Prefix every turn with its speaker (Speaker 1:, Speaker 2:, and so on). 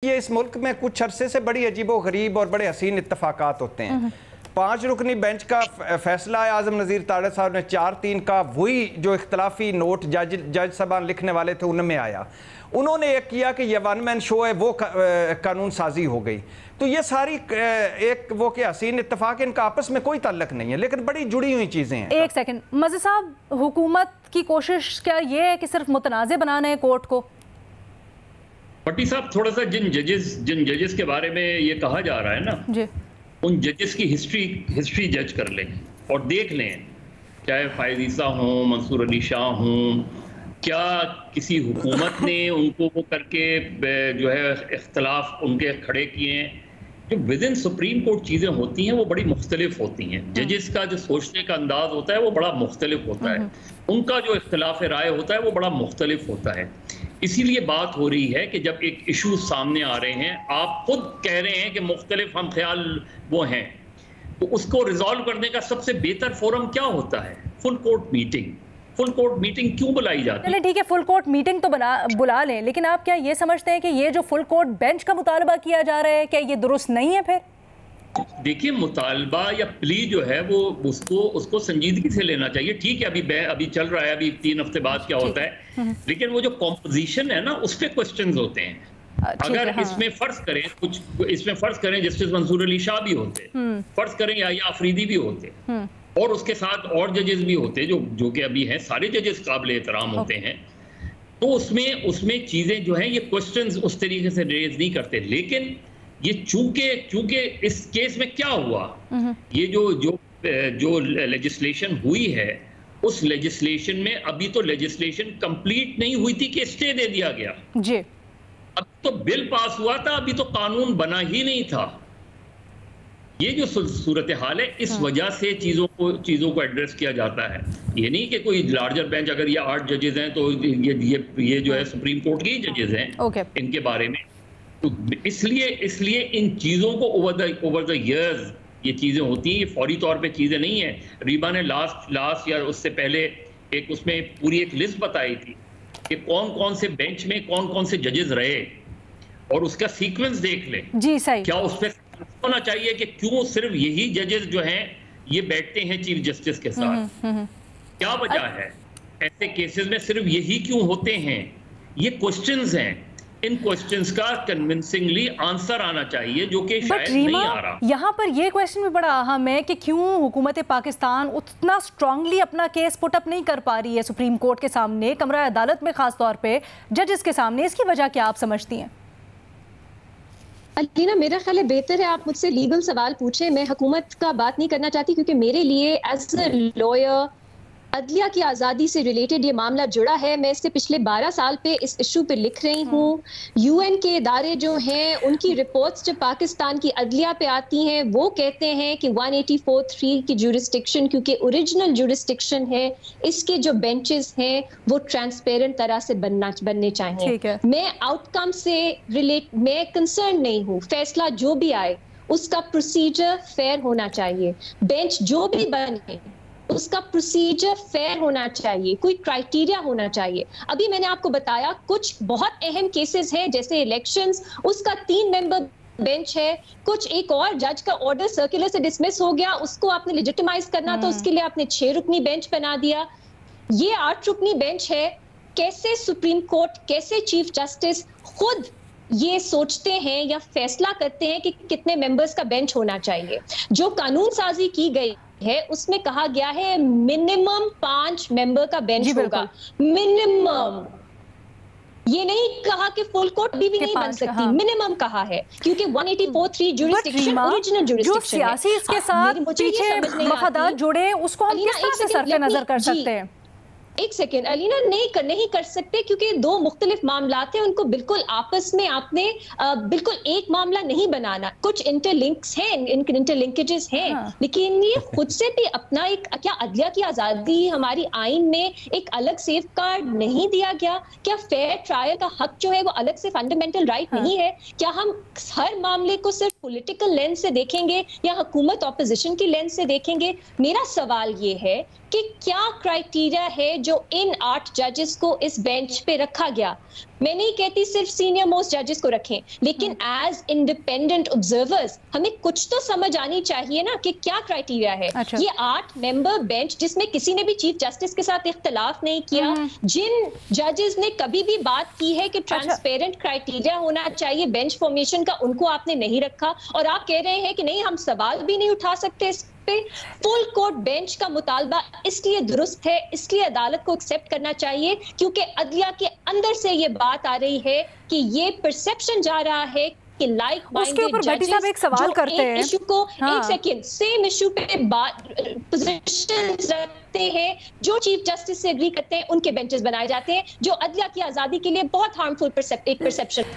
Speaker 1: ये इस मुल्क में कुछ अरसे से बड़ी अजीबो गरीब और बड़े हसीन इत्तफाकात होते हैं। 5 रुकनी बेंच का फैसला है, आजम नज़ीर तारड़ साहब ने 4-3 का वही जो इख्तलाफी नोट जज साहबान लिखने वाले थे उनमें आया। उन्होंने एक किया कि ये वन मैन शो है, वो कानून साजी हो गई। तो ये सारी एक वो के हसीन इत्तफाक, इनका आपस में कोई ताल्लुक नहीं है, लेकिन बड़ी जुड़ी हुई चीज़ें हैं।
Speaker 2: एक सेकंड मज़े साहब, हुकूमत की कोशिश क्या ये है कि सिर्फ मुतनाज़े बनाना है कोर्ट को?
Speaker 3: भट्टी साहब, थोड़ा सा जिन जजेस के बारे में ये कहा जा रहा है ना जी, उन जजेस की हिस्ट्री जज कर लें और देख लें, चाहे फायद ईसा हों, मंसूर अली शाह हों, क्या किसी हुकूमत ने उनको वो करके जो है इख्तलाफ उनके खड़े किए हैं। जो विद इन सुप्रीम कोर्ट चीज़ें होती हैं वो बड़ी मुख्तलिफ होती हैं। जजेस का जो सोचने का अंदाज होता है वो बड़ा मुख्तलिफ होता है, उनका जो इख्तलाफ राय होता है वो बड़ा मुख्तलिफ होता है। इसीलिए बात हो रही है कि जब एक इशू सामने आ रहे हैं, आप खुद कह रहे हैं कि मुख्तलिफ हम ख्याल वो हैं, तो उसको रिजॉल्व करने का सबसे बेहतर फोरम क्या होता है? Full court meeting. Full court meeting क्यों बुलाई जाती है?
Speaker 2: चलिए ठीक है, फुल कोर्ट मीटिंग तो बुला लें, लेकिन आप क्या ये समझते हैं कि ये जो फुल कोर्ट बेंच का मुतालबा किया जा रहा है, क्या ये दुरुस्त नहीं है? फिर
Speaker 3: देखिए, मुतालबा या प्ली जो है वो उसको संजीदगी से लेना चाहिए। ठीक है, अभी चल रहा है, अभी 3 हफ्ते बाद क्या होता है, लेकिन वो जो कॉम्पोजिशन है ना, उस पर क्वेश्चंस होते हैं। अगर इसमें फर्ज करें जस्टिस मंसूर अली शाह भी होते, फर्ज करें या अफरीदी भी होते, और उसके साथ और जजेस भी होते जो कि अभी हैं, सारे जजेस काबिल एहतराम होते हैं, तो उसमें चीजें जो हैं ये क्वेश्चंस उस तरीके से रेज नहीं करते। लेकिन ये चूंकि इस केस में क्या हुआ, ये जो लेजिस्लेशन हुई है, उस लेजिस्लेशन में अभी तो लेजिस्लेशन कंप्लीट नहीं हुई थी कि स्टे दे दिया गया जी। अब तो बिल पास हुआ था, अभी तो कानून बना ही नहीं था। ये जो सूरत हाल है, इस वजह से चीजों को एड्रेस किया जाता है। ये नहीं कि कोई लार्जर बेंच, अगर ये 8 जजेस हैं तो ये जो है सुप्रीम कोर्ट के ही जजेस हैं, इनके बारे में। तो इसलिए इन चीज़ों को ओवर द इयर्स ये चीज़ें होती हैं, ये फौरी तौर पे चीज़ें नहीं है। रीबा ने लास्ट या उससे पहले उसमें पूरी एक लिस्ट बताई थी कि कौन कौन से बेंच में कौन कौन से जजेस रहे, और उसका सीक्वेंस देख लें जी। सही, क्या उस पर होना चाहिए कि क्यों सिर्फ यही जजेस जो हैं ये बैठते हैं चीफ जस्टिस के साथ? क्या वजह है ऐसे केसेस में सिर्फ यही क्यों होते हैं? ये क्वेश्चंस हैं, इन क्वेश्चंस का कन्विंसिंगली आंसर आना चाहिए, जो कि शायद नहीं आ रहा।
Speaker 2: यहाँ पर ये क्वेश्चन भी बड़ा अहम है कि क्यों हुकूमत पाकिस्तान उतना स्ट्रांगली अपना केस पुट अप नहीं कर पा रही है सुप्रीम कोर्ट के सामने, कमरा अदालत में खास तौर पे जजेस के सामने। इसकी वजह क्या आप समझती हैं?
Speaker 4: अलीना, मेरा ख्याल है बेहतर है आप मुझसे लीगल सवाल पूछें। मैं हुकूमत का बात नहीं करना चाहती, क्योंकि मेरे लिए एज अ लॉयर अदलिया की आज़ादी से रिलेटेड ये मामला जुड़ा है। मैं इससे पिछले 12 साल पे इस इशू पे लिख रही हूँ। UN के इदारे जो हैं, उनकी रिपोर्ट्स जब पाकिस्तान की अदलिया पे आती हैं, वो कहते हैं कि 184(3) की जुरिस्डिक्शन, क्योंकि ओरिजिनल जुरिस्डिक्शन है, इसके जो बेंचेस हैं वो ट्रांसपेरेंट तरह से बनने चाहिए। मैं आउटकम से मैं कंसर्न नहीं हूँ। फैसला जो भी आए उसका प्रोसीजर फेयर होना चाहिए। बेंच जो भी बने उसका प्रोसीजर फेयर होना चाहिए, कोई क्राइटेरिया होना चाहिए। अभी मैंने आपको बताया कुछ बहुत अहम केसेस हैं, जैसे इलेक्शंस, उसका 3 मेंबर बेंच है। कुछ एक और जज का ऑर्डर सर्कुलर से डिसमिस हो गया, उसको आपने लेजिटिमाइज करना था, उसके लिए आपने 6 रुकनी बेंच बना दिया। ये 8 रुकनी बेंच है। कैसे सुप्रीम कोर्ट, कैसे चीफ जस्टिस खुद ये सोचते हैं या फैसला करते हैं कि कितने मेंबर्स का बेंच होना चाहिए? जो कानून साजी की गई है उसमें कहा गया है मिनिमम 5 मेंबर का बेंच होगा, मिनिमम। ये नहीं कहा कि फुल कोर्ट भी नहीं बन सकती, मिनिमम कहा है, क्योंकि 184(3) जुरिस्डिक्शन ओरिजिनल जुरिस्डिक्शन है।
Speaker 2: सियासी इसके साथ पीछे मफादात जुड़े, उसको हम किस तरह से सरफे नजर कर सकते हैं?
Speaker 4: एक सेकेंड अलीना, नहीं कर सकते, क्योंकि 2 मुख्तलिफ मामलात हैं, उनको बिल्कुल आपस में आपने बिल्कुल एक मामला नहीं बनाना। कुछ इंटरलिंक्स हैं, इंटरलिंकेजेस हैं, लेकिन ये खुद से भी अपना एक, क्या अदलिया की आज़ादी हमारी आइन में एक अलग सेफ गार्ड नहीं दिया गया? क्या फेयर ट्रायल का हक जो है वो अलग से फंडामेंटल राइट नहीं है? क्या हम हर मामले को सिर्फ पॉलिटिकल लेंस से देखेंगे या हुकूमत ऑपोजिशन की लेंस से देखेंगे? मेरा सवाल ये है कि क्या क्राइटेरिया है जो इन 8 जजेस को इस बेंच पे रखा गया? मैं नहीं कहती सिर्फ सीनियर मोस्ट जजेस को रखें, लेकिन एज इंडिपेंडेंट ऑब्जर्वर्स हमें कुछ तो समझ आनी चाहिए ना कि क्या क्राइटेरिया है।
Speaker 2: अच्छा।
Speaker 4: ये 8 मेंबर बेंच जिसमें किसी ने भी चीफ जस्टिस के साथ इख्तलाफ नहीं किया, जिन जजेस ने कभी भी बात की है कि ट्रांसपेरेंट क्राइटेरिया होना चाहिए बेंच फॉर्मेशन का, उनको आपने नहीं रखा और आप कह रहे हैं कि नहीं हम सवाल भी नहीं उठा सकते इस पे। फुल कोर्ट बेंच का मुतालबा इसलिए दुरुस्त है, इसलिए अदालत को एक्सेप्ट करना चाहिए क्योंकि अदलिया के अंदर से ये बात आ रही है कि ये परसेप्शन जा रहा है कि लाइक माइंडेड जजेस
Speaker 2: एक सवाल करते हैं
Speaker 4: इशू को एक सेकंड सेम इशू पे पोजीशंस रखते हैं, जो चीफ जस्टिस से एग्री करते हैं उनके बेंचेस बनाए जाते हैं, जो अदलिया की आजादी के लिए बहुत हार्मफुल एक परसेप्शन